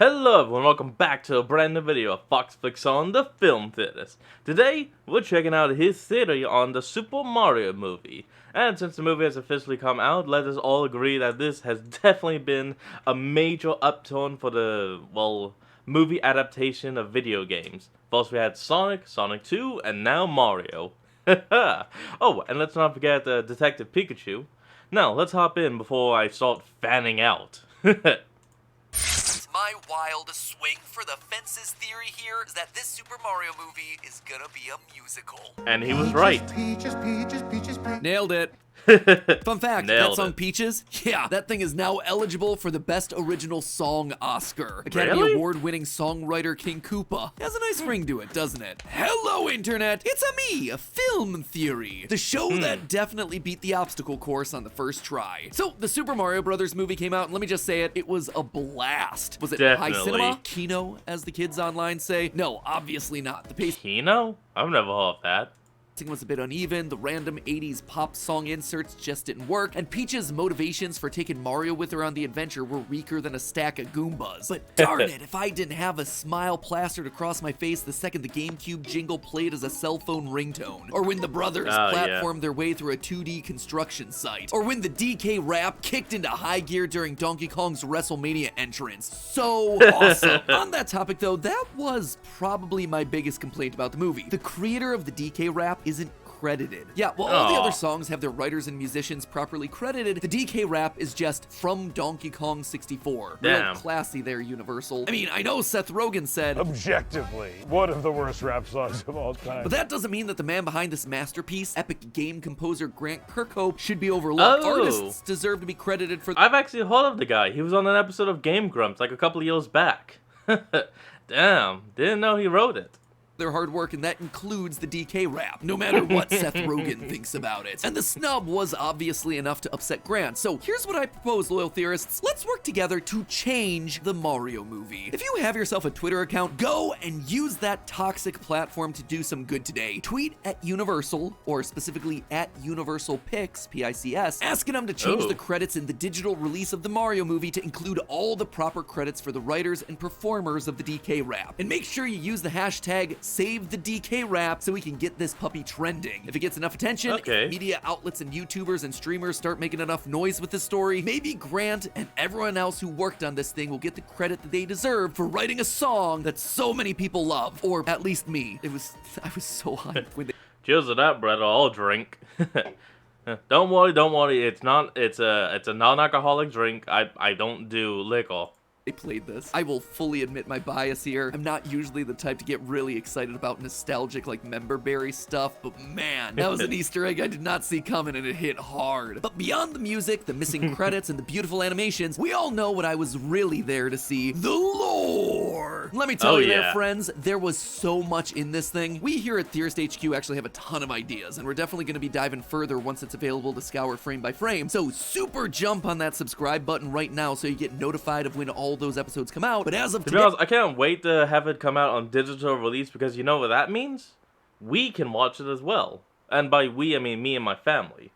Hello everyone, welcome back to a brand new video of Fox Flicks on the Film Theaters. Today, we're checking out his theory on the Super Mario movie. And since the movie has officially come out, let us all agree that this has definitely been a major upturn for the, well, movie adaptation of video games. First we had Sonic, Sonic 2, and now Mario. Oh, and let's not forget Detective Pikachu. Now, let's hop in before I start fanning out. My wild swing for the fences theory here is that this Super Mario movie is gonna be a musical. And he was right. Peaches, peaches, peaches, peaches. Nailed it. Fun fact, that song Peaches, yeah, that thing is now eligible for the Best Original Song Oscar. Academy Really? Award-winning songwriter King Koopa. Has a nice ring to it, doesn't it? Hello, Internet! It's a Film Theory, the show that definitely beat the obstacle course on the first try. So, the Super Mario Brothers movie came out, and let me just say it was a blast. Was it high cinema? Kino, as the kids online say? No, obviously not. The pace Kino? I've never heard of that. was a bit uneven, the random 80s pop song inserts just didn't work, and Peach's motivations for taking Mario with her on the adventure were weaker than a stack of Goombas. But darn it, if I didn't have a smile plastered across my face the second the GameCube jingle played as a cell phone ringtone, or when the brothers platformed their way through a 2D construction site, or when the DK rap kicked into high gear during Donkey Kong's WrestleMania entrance. So awesome. On that topic though, that was probably my biggest complaint about the movie. The creator of the DK rap isn't credited. Yeah, well, all the other songs have their writers and musicians properly credited. The DK rap is just from Donkey Kong 64. Damn. Real classy there, Universal. I mean, I know Seth Rogen said, objectively, one of the worst rap songs of all time. but that doesn't mean that the man behind this masterpiece, epic game composer Grant Kirkhope, should be overlooked. Artists deserve to be credited for. I've actually heard of the guy. He was on an episode of Game Grumps like a couple of years back. Damn, didn't know he wrote it. Their hard work, and that includes the DK rap, no matter what Seth Rogen thinks about it. And the snub was obviously enough to upset Grant. So here's what I propose, loyal theorists. Let's work together to change the Mario movie. If you have yourself a Twitter account, go and use that toxic platform to do some good today. Tweet at Universal, or specifically at Universal Pics, P-I-C-S, asking them to change the credits in the digital release of the Mario movie to include all the proper credits for the writers and performers of the DK rap. And make sure you use the hashtag Save the DK rap so we can get this puppy trending. If it gets enough attention, if media outlets and YouTubers and streamers start making enough noise with this story, maybe Grant and everyone else who worked on this thing will get the credit that they deserve for writing a song that so many people love, or at least me. I was so hyped when they Cheers to that, brother. I'll drink. Don't worry. It's a non-alcoholic drink. I don't do liquor. played this. I will fully admit my bias here. I'm not usually the type to get really excited about nostalgic like member berry stuff, but man, that was an Easter egg I did not see coming, and it hit hard. But beyond the music, the missing credits, and the beautiful animations, we all know what I was really there to see: the lore. Let me tell you there, friends, there was so much in this thing. We here at Theorist HQ actually have a ton of ideas, and we're definitely going to be diving further once it's available to scour frame by frame. So super jump on that subscribe button right now so you get notified of when all those episodes come out. But as of today, I can't wait to have it come out on digital release, because you know what that means? We can watch it as well. And by we, I mean me and my family.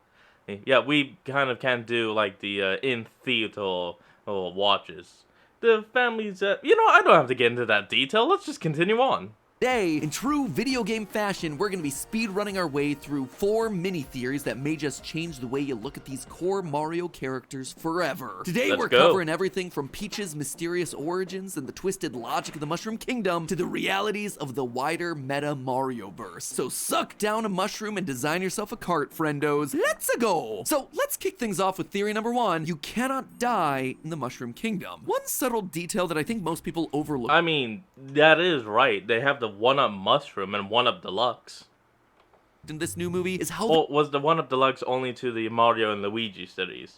Yeah, we kind of can't do like the in-theater or watches. The families, I don't have to get into that detail. Let's just continue on. Today, in true video game fashion, we're going to be speed running our way through 4 mini theories that may just change the way you look at these core Mario characters forever. Today, we're covering everything from Peach's mysterious origins and the twisted logic of the Mushroom Kingdom to the realities of the wider meta Mario-verse. So suck down a mushroom and design yourself a cart, friendos. Let's go! So let's kick things off with theory number 1. You cannot die in the Mushroom Kingdom. One subtle detail that I think most people overlook. I mean, that is right. They have the 1-Up Mushroom and 1-Up Deluxe. In this new movie is how was the 1-Up Deluxe only to the Mario and Luigi series?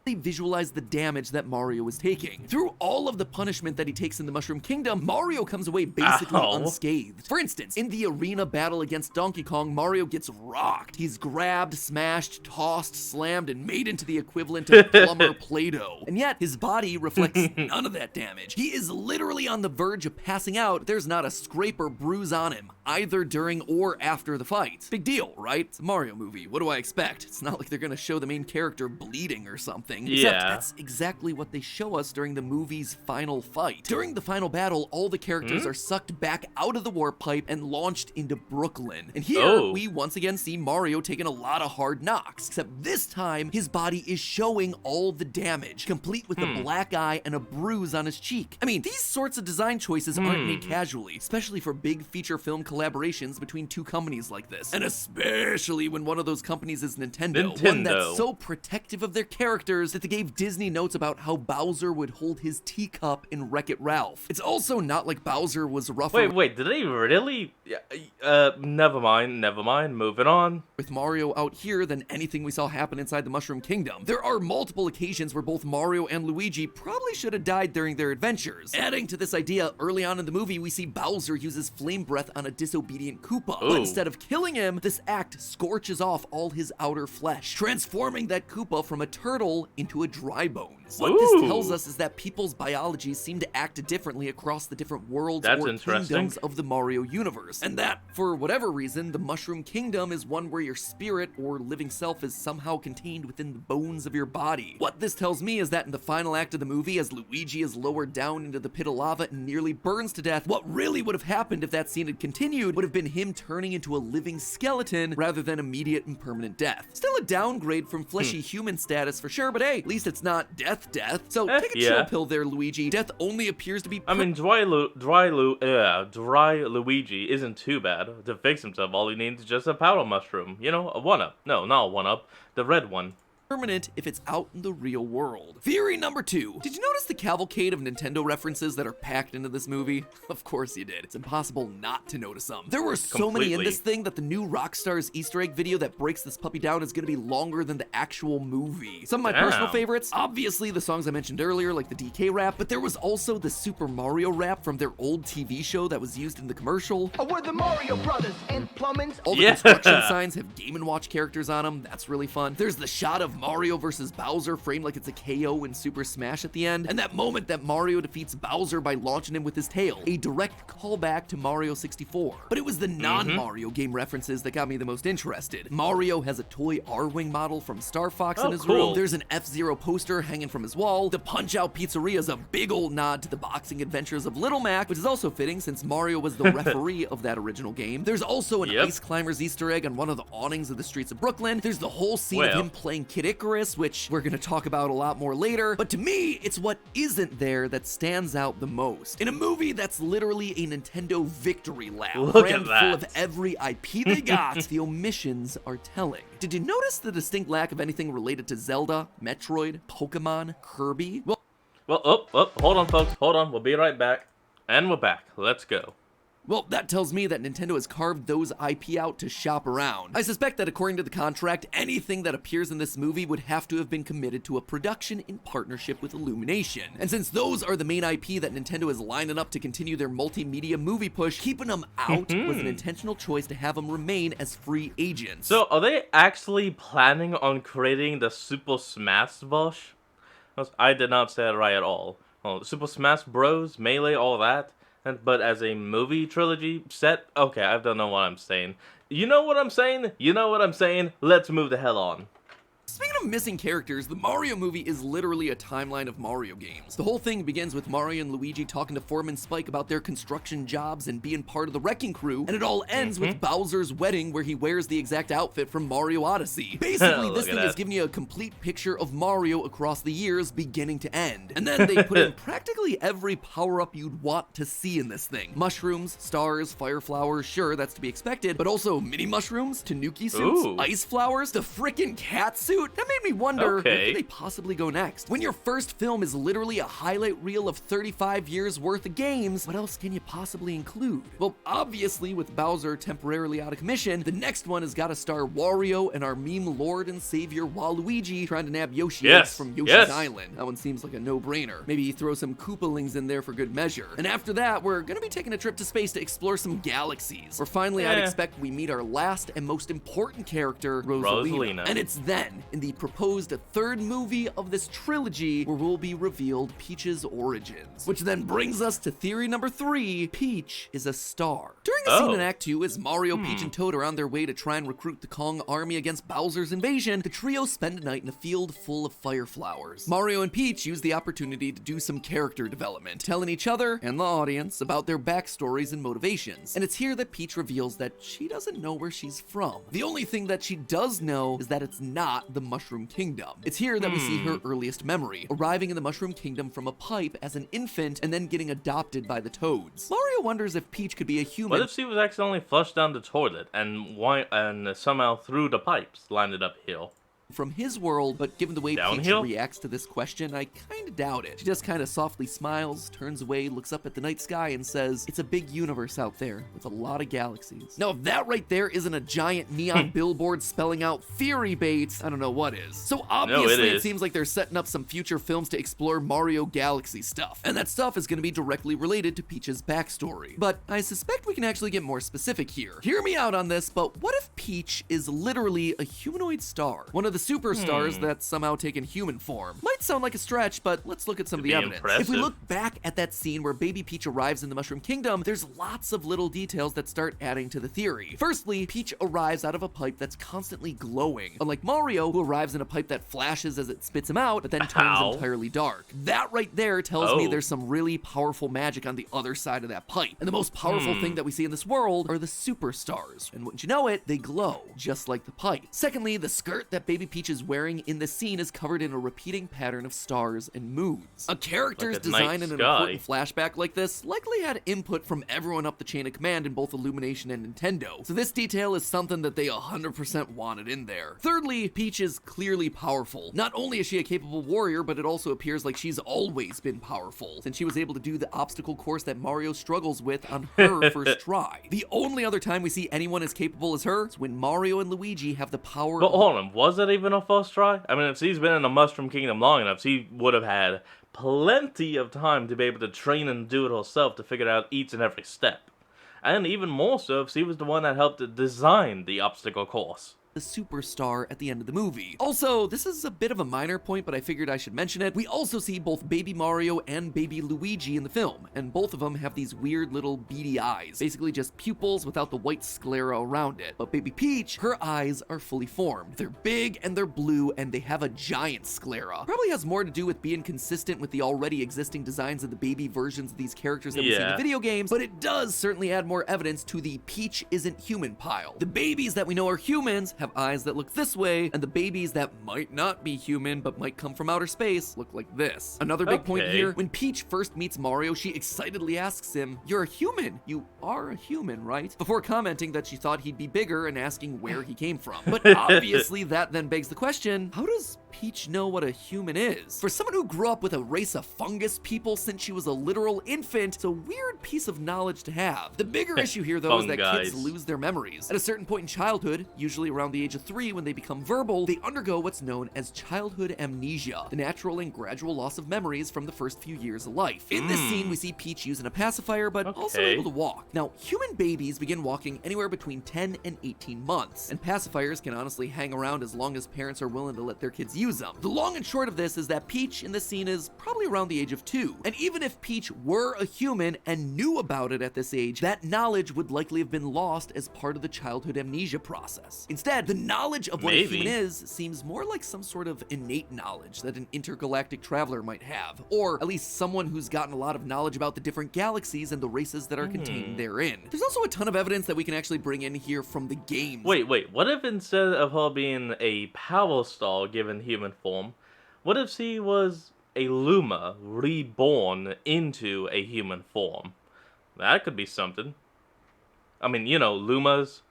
they visualize the damage that Mario is taking. Through all of the punishment that he takes in the Mushroom Kingdom, Mario comes away basically unscathed. For instance, in the arena battle against Donkey Kong, Mario gets rocked. He's grabbed, smashed, tossed, slammed, and made into the equivalent of plumber Play-Doh. And yet, his body reflects none of that damage. He is literally on the verge of passing out. There's not a scrape or bruise on him, either during or after the fight. Big deal, right? It's a Mario movie. What do I expect? It's not like they're gonna show the main character bleeding or something. everything. Yeah. Except that's exactly what they show us during the movie's final fight. During the final battle, all the characters are sucked back out of the warp pipe and launched into Brooklyn. And here, we once again see Mario taking a lot of hard knocks, except this time, his body is showing all the damage, complete with a black eye and a bruise on his cheek. I mean, these sorts of design choices aren't made casually, especially for big feature film collaborations between two companies like this. And especially when one of those companies is Nintendo. One that's so protective of their characters that they gave Disney notes about how Bowser would hold his teacup in Wreck-It Ralph. It's also not like Bowser was rough. Wait, did they really? Never mind, moving on. With Mario out here than anything we saw happen inside the Mushroom Kingdom. There are multiple occasions where both Mario and Luigi probably should have died during their adventures. Adding to this idea, early on in the movie, we see Bowser uses flame breath on a disobedient Koopa. But instead of killing him, this act scorches off all his outer flesh, transforming that Koopa from a turtle into a dry bones. What this tells us is that people's biology seem to act differently across the different worlds or kingdoms of the Mario universe. And that, for whatever reason, the Mushroom Kingdom is one where your spirit or living self is somehow contained within the bones of your body. What this tells me is that in the final act of the movie, as Luigi is lowered down into the pit of lava and nearly burns to death, what really would have happened if that scene had continued would have been him turning into a living skeleton rather than immediate and permanent death. Still a downgrade from fleshy human status for sure, but hey, at least it's not death. So take a chill pill there, Luigi. Death only appears to be I mean, dry Luigi isn't too bad. To fix himself, all he needs is just a powder mushroom. You know, a 1-up. No, not a 1-up. The red one. Permanent if it's out in the real world. Theory number 2. Did you notice the cavalcade of Nintendo references that are packed into this movie? Of course you did. It's impossible not to notice them. There were so many in this thing that the new Rockstar's Easter egg video that breaks this puppy down is going to be longer than the actual movie. Some of my personal favorites, obviously the songs I mentioned earlier, like the DK rap, but there was also the Super Mario rap from their old TV show that was used in the commercial. We're the Mario Brothers and plumbing's. All the construction signs have Game & Watch characters on them. That's really fun. There's the shot of Mario versus Bowser framed like it's a KO in Super Smash at the end, and that moment that Mario defeats Bowser by launching him with his tail, a direct callback to Mario 64. But it was the non-Mario game references that got me the most interested. Mario has a toy R-Wing model from Star Fox in his room. There's an F-Zero poster hanging from his wall. The Punch-Out Pizzeria is a big old nod to the boxing adventures of Little Mac, which is also fitting since Mario was the referee of that original game. There's also an Ice Climbers Easter egg on one of the awnings of the streets of Brooklyn. There's the whole scene of him playing Kid Icarus, which we're gonna talk about a lot more later, but to me, it's what isn't there that stands out the most. In a movie that's literally a Nintendo victory lap, crammed full of every IP they got, the omissions are telling. Did you notice the distinct lack of anything related to Zelda, Metroid, Pokemon, Kirby? Hold on, folks, hold on, we'll be right back. And we're back, let's go. Well, that tells me that Nintendo has carved those IP out to shop around. I suspect that according to the contract, anything that appears in this movie would have to have been committed to a production in partnership with Illumination. And since those are the main IP that Nintendo is lining up to continue their multimedia movie push, keeping them out was an intentional choice to have them remain as free agents. So, are they actually planning on creating the Super Smash Bros? I did not say it right at all. Super Smash Bros, Melee, all that. But as a movie trilogy set, okay, I don't know what I'm saying. You know what I'm saying? You know what I'm saying? Let's move the hell on. Speaking of missing characters, the Mario movie is literally a timeline of Mario games. The whole thing begins with Mario and Luigi talking to Foreman Spike about their construction jobs and being part of the wrecking crew, and it all ends with Bowser's wedding where he wears the exact outfit from Mario Odyssey. Basically, this thing is giving you a complete picture of Mario across the years, beginning to end. And then they put in practically every power-up you'd want to see in this thing. Mushrooms, stars, fire flowers, sure, that's to be expected, but also mini mushrooms, tanuki suits, ice flowers, the frickin' cat suit. That made me wonder, where could they possibly go next? When your first film is literally a highlight reel of 35 years worth of games, what else can you possibly include? Well, obviously, with Bowser temporarily out of commission, the next one has got to star Wario and our meme lord and savior Waluigi trying to nab Yoshi from Yoshi's Island. That one seems like a no-brainer. Maybe throw some Koopalings in there for good measure. And after that, we're gonna be taking a trip to space to explore some galaxies. Where finally, I'd expect we meet our last and most important character, Rosalina. And it's then, in the proposed third movie of this trilogy, where will be revealed Peach's origins. Which then brings us to theory number 3, Peach is a star. During a scene in Act 2, as Mario, Peach, and Toad are on their way to try and recruit the Kong army against Bowser's invasion, the trio spend a night in a field full of fire flowers. Mario and Peach use the opportunity to do some character development, telling each other and the audience about their backstories and motivations. And it's here that Peach reveals that she doesn't know where she's from. The only thing that she does know is that it's not the Mushroom Kingdom. It's here that we see her earliest memory, arriving in the Mushroom Kingdom from a pipe as an infant and then getting adopted by the Toads. Mario wonders if Peach could be a human. What if she was accidentally flushed down the toilet and somehow through the pipes landed uphill? From his world, but given the way Downhill? Peach reacts to this question, I kinda doubt it. She just kinda softly smiles, turns away, looks up at the night sky, and says, "It's a big universe out there, with a lot of galaxies." Now, if that right there isn't a giant neon billboard spelling out theory bait, I don't know what is. So obviously, it seems like they're setting up some future films to explore Mario Galaxy stuff, and that stuff is gonna be directly related to Peach's backstory. But I suspect we can actually get more specific here. Hear me out on this, but what if Peach is literally a humanoid star? One of the superstars that's somehow taken human form. Might sound like a stretch, but let's look at some of the evidence. If we look back at that scene where baby Peach arrives in the Mushroom Kingdom, there's lots of little details that start adding to the theory. Firstly, Peach arrives out of a pipe that's constantly glowing, unlike Mario, who arrives in a pipe that flashes as it spits him out, but then turns entirely dark. That right there tells me there's some really powerful magic on the other side of that pipe. And the most powerful thing that we see in this world are the superstars. And wouldn't you know it, they glow, just like the pipe. Secondly, the skirt that baby Peach is wearing in this scene is covered in a repeating pattern of stars and moods. A character's Like a design night in an sky. important flashback like this likely had input from everyone up the chain of command in both Illumination and Nintendo, so this detail is something that they 100% wanted in there. Thirdly, Peach is clearly powerful. Not only is she a capable warrior, but it also appears like she's always been powerful, since she was able to do the obstacle course that Mario struggles with on her first try. The only other time we see anyone as capable as her is when Mario and Luigi have the power But hold on, was it even a first try? I mean, if she's been in the Mushroom Kingdom long enough, she would have had plenty of time to be able to train and do it herself to figure out each and every step. And even more so if she was the one that helped design the obstacle course. the superstar at the end of the movie. Also, this is a bit of a minor point, but I figured I should mention it. We also see both Baby Mario and Baby Luigi in the film, and both of them have these weird little beady eyes, basically just pupils without the white sclera around it. But Baby Peach, her eyes are fully formed. They're big and they're blue, and they have a giant sclera. Probably has more to do with being consistent with the already existing designs of the baby versions of these characters that we see in the video games, but it does certainly add more evidence to the Peach isn't human pile. The babies that we know are humans have eyes that look this way, and the babies that might not be human but might come from outer space look like this. Another big point here, when Peach first meets Mario, she excitedly asks him, "You're a human. You are a human, right?" Before commenting that she thought he'd be bigger and asking where he came from. But obviously that then begs the question, how does Peach know what a human is? For someone who grew up with a race of fungus people since she was a literal infant, it's a weird piece of knowledge to have. The bigger issue here, though, is that kids lose their memories. At a certain point in childhood, usually around the age of 3 when they become verbal, they undergo what's known as childhood amnesia, the natural and gradual loss of memories from the first few years of life. In this scene, we see Peach using a pacifier, but also able to walk. Now, human babies begin walking anywhere between 10 and 18 months, and pacifiers can honestly hang around as long as parents are willing to let their kids use them. The long and short of this is that Peach in this scene is probably around the age of 2, and even if Peach were a human and knew about it at this age, that knowledge would likely have been lost as part of the childhood amnesia process. Instead, the knowledge of what a human is seems more like some sort of innate knowledge that an intergalactic traveler might have, or at least someone who's gotten a lot of knowledge about the different galaxies and the races that are contained therein. There's also a ton of evidence that we can actually bring in here from the games. Wait, what if instead of her being a power star given human form, what if she was a Luma reborn into a human form? That could be something. I mean, you know, Lumas,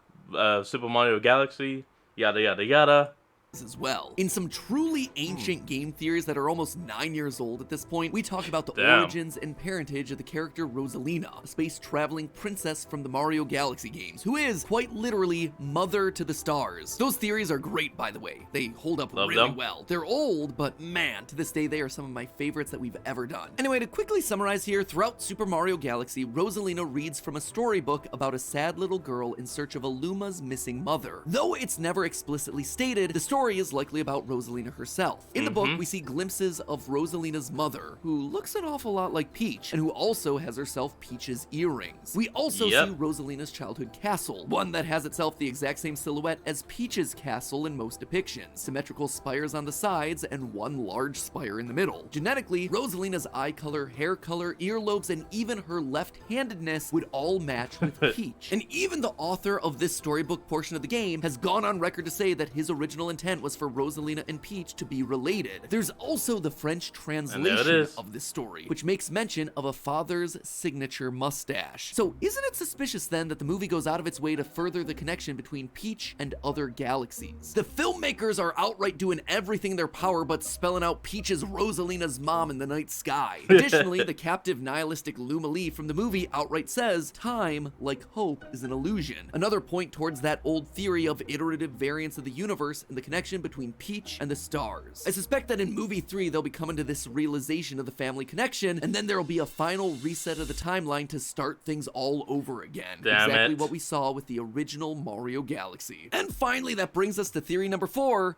Super Mario Galaxy, yada yada yada. As well. In some truly ancient game theories that are almost 9 years old at this point, we talk about the origins and parentage of the character Rosalina, a space-traveling princess from the Mario Galaxy games, who is, quite literally, mother to the stars. Those theories are great, by the way. They hold up really well. They're old, but man, to this day, they are some of my favorites that we've ever done. Anyway, to quickly summarize here, throughout Super Mario Galaxy, Rosalina reads from a storybook about a sad little girl in search of a Luma's missing mother. Though it's never explicitly stated, the story story is likely about Rosalina herself. In the book, we see glimpses of Rosalina's mother, who looks an awful lot like Peach, and who also has herself Peach's earrings. We also see Rosalina's childhood castle, one that has itself the exact same silhouette as Peach's castle in most depictions, symmetrical spires on the sides and one large spire in the middle. Genetically, Rosalina's eye color, hair color, earlobes, and even her left-handedness would all match with Peach. And even the author of this storybook portion of the game has gone on record to say that his original intent was for Rosalina and Peach to be related. There's also the French translation of this story, which makes mention of a father's signature mustache. So isn't it suspicious then that the movie goes out of its way to further the connection between Peach and other galaxies? The filmmakers are outright doing everything in their power but spelling out Peach as Rosalina's mom in the night sky. Additionally, the captive nihilistic Luma Lee from the movie outright says, time, like hope, is an illusion. Another point towards that old theory of iterative variants of the universe and the connection between Peach and the stars. I suspect that in movie 3 they'll be coming to this realization of the family connection, and then there'll be a final reset of the timeline to start things all over again. Exactly what we saw with the original Mario Galaxy. And finally, that brings us to theory number 4.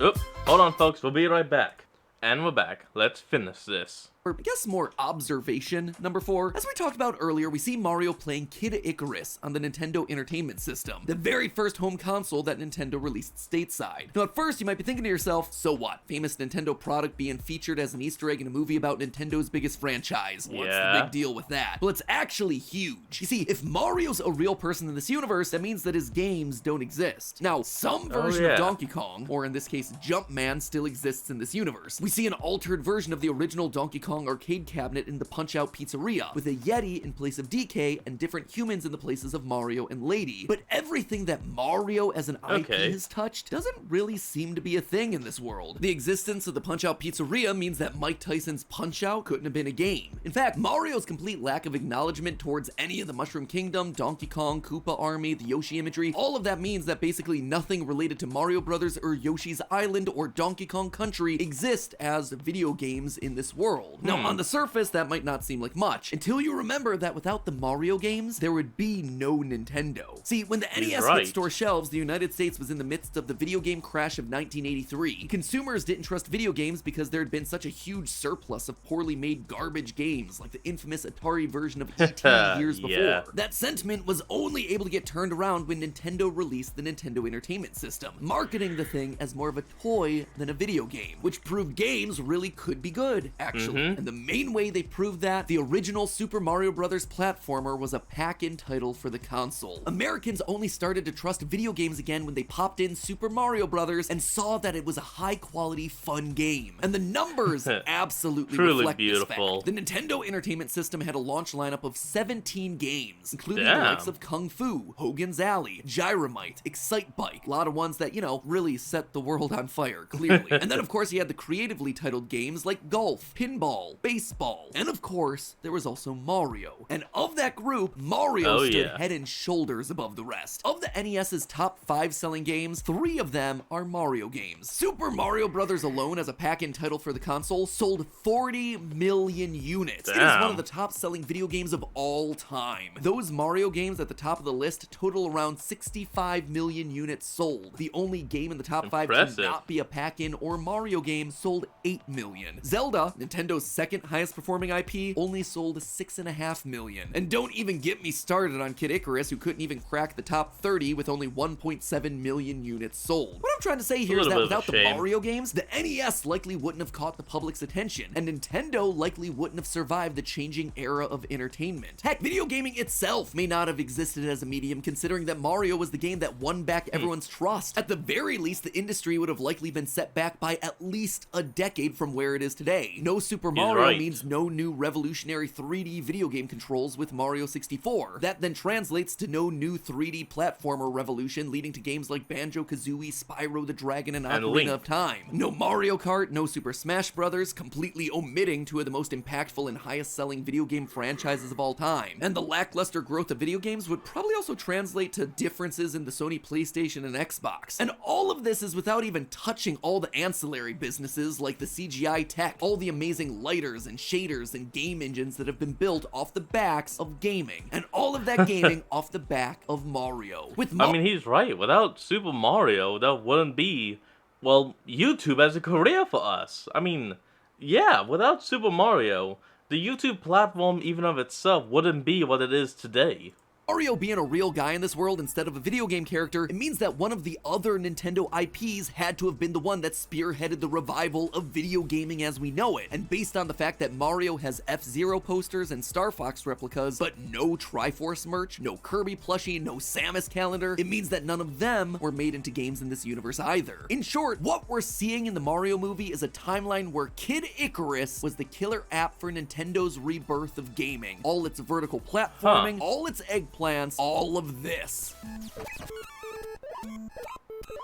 Oop, hold on folks, we'll be right back. And we're back. Let's finish this. Or I guess more observation number 4. As we talked about earlier, we see Mario playing Kid Icarus on the Nintendo Entertainment System, the very first home console that Nintendo released stateside. Now at first you might be thinking to yourself, so what? Famous Nintendo product being featured as an Easter egg in a movie about Nintendo's biggest franchise. What's the big deal with that? Well, it's actually huge. You see, if Mario's a real person in this universe, that means that his games don't exist. Now, some version of Donkey Kong, or in this case Jumpman, still exists in this universe. We see an altered version of the original Donkey Kong arcade cabinet in the Punch-Out Pizzeria, with a Yeti in place of DK and different humans in the places of Mario and Lady. But everything that Mario as an IP has touched doesn't really seem to be a thing in this world. The existence of the Punch-Out Pizzeria means that Mike Tyson's Punch-Out couldn't have been a game. In fact, Mario's complete lack of acknowledgement towards any of the Mushroom Kingdom, Donkey Kong, Koopa Army, the Yoshi imagery, all of that means that basically nothing related to Mario Brothers or Yoshi's Island or Donkey Kong Country exist as video games in this world. Now, on the surface, that might not seem like much, until you remember that without the Mario games, there would be no Nintendo. See, when the NES hit store shelves, the United States was in the midst of the video game crash of 1983. Consumers didn't trust video games because there had been such a huge surplus of poorly made garbage games, like the infamous Atari version of E.T. years before. That sentiment was only able to get turned around when Nintendo released the Nintendo Entertainment System, marketing the thing as more of a toy than a video game, which proved games really could be good, actually. And the main way they proved that, the original Super Mario Bros. Platformer was a pack-in title for the console. Americans only started to trust video games again when they popped in Super Mario Bros. And saw that it was a high-quality, fun game. And the numbers absolutely reflect this fact. The Nintendo Entertainment System had a launch lineup of 17 games, including the likes of Kung Fu, Hogan's Alley, Gyromite, Excite Bike, a lot of ones that, you know, really set the world on fire, clearly. And then, of course, you had the creatively titled games like Golf, Pinball, Baseball, and of course, there was also Mario. And of that group, Mario stood head and shoulders above the rest. Of the NES's top 5 selling games, 3 of them are Mario games. Super Mario Bros. Alone as a pack-in title for the console sold 40 million units. It is one of the top selling video games of all time. Those Mario games at the top of the list total around 65 million units sold. The only game in the top 5 to not be a pack-in or Mario game sold 8 million. Zelda, Nintendo's second highest performing IP, only sold 6.5 million. And don't even get me started on Kid Icarus, who couldn't even crack the top 30 with only 1.7 million units sold. What I'm trying to say here is that without the Mario games, the NES likely wouldn't have caught the public's attention, and Nintendo likely wouldn't have survived the changing era of entertainment. Heck, video gaming itself may not have existed as a medium, considering that Mario was the game that won back everyone's trust. At the very least, the industry would have likely been set back by at least a decade from where it is today. No Super Mario means no new revolutionary 3D video game controls with Mario 64. That then translates to no new 3D platformer revolution, leading to games like Banjo-Kazooie, Spyro the Dragon, and Ocarina of Time. No Mario Kart, no Super Smash Bros., completely omitting 2 of the most impactful and highest selling video game franchises of all time. And the lackluster growth of video games would probably also translate to differences in the Sony PlayStation and Xbox. And all of this is without even touching all the ancillary businesses like the CGI tech, all the amazing lighters and shaders and game engines that have been built off the backs of gaming, and all of that gaming off the back of Mario. I mean, he's right. Without Super Mario, there wouldn't be well, YouTube as a career for us. I mean, yeah, without Super Mario, the YouTube platform even of itself wouldn't be what it is today. Mario being a real guy in this world instead of a video game character, it means that one of the other Nintendo IPs had to have been the one that spearheaded the revival of video gaming as we know it. And based on the fact that Mario has F-Zero posters and Star Fox replicas, but no Triforce merch, no Kirby plushie, no Samus calendar, it means that none of them were made into games in this universe either. In short, what we're seeing in the Mario movie is a timeline where Kid Icarus was the killer app for Nintendo's rebirth of gaming. All its vertical platforming, all its eggplants, all of this.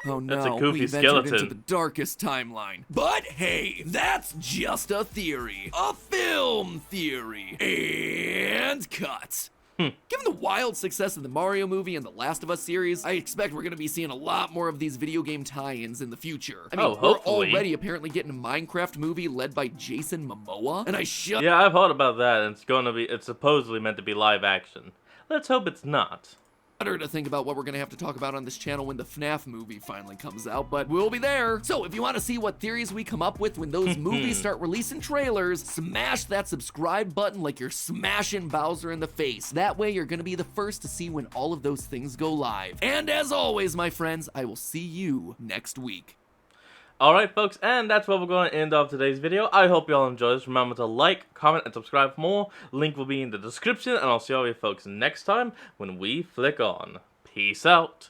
Oh no, That's a goofy we've skeleton. entered into the darkest timeline. But hey, that's just a theory. A film theory. And cut. Given the wild success of the Mario movie and the Last of Us series, I expect we're gonna be seeing a lot more of these video game tie-ins in the future. I mean, we're hopefully. already apparently getting a Minecraft movie led by Jason Momoa, and Yeah, I've heard about that, and it's supposedly meant to be live action. Let's hope it's not. shudder to think about what we're gonna have to talk about on this channel when the FNAF movie finally comes out, but we'll be there. So if you want to see what theories we come up with when those movies start releasing trailers, smash that subscribe button like you're smashing Bowser in the face. That way you're gonna be the first to see when all of those things go live. And as always, my friends, I will see you next week. Alright folks, and that's where we're going to end off today's video. I hope you all enjoyed this. Remember to like, comment, and subscribe for more. Link will be in the description, and I'll see all you folks next time when we flick on. Peace out.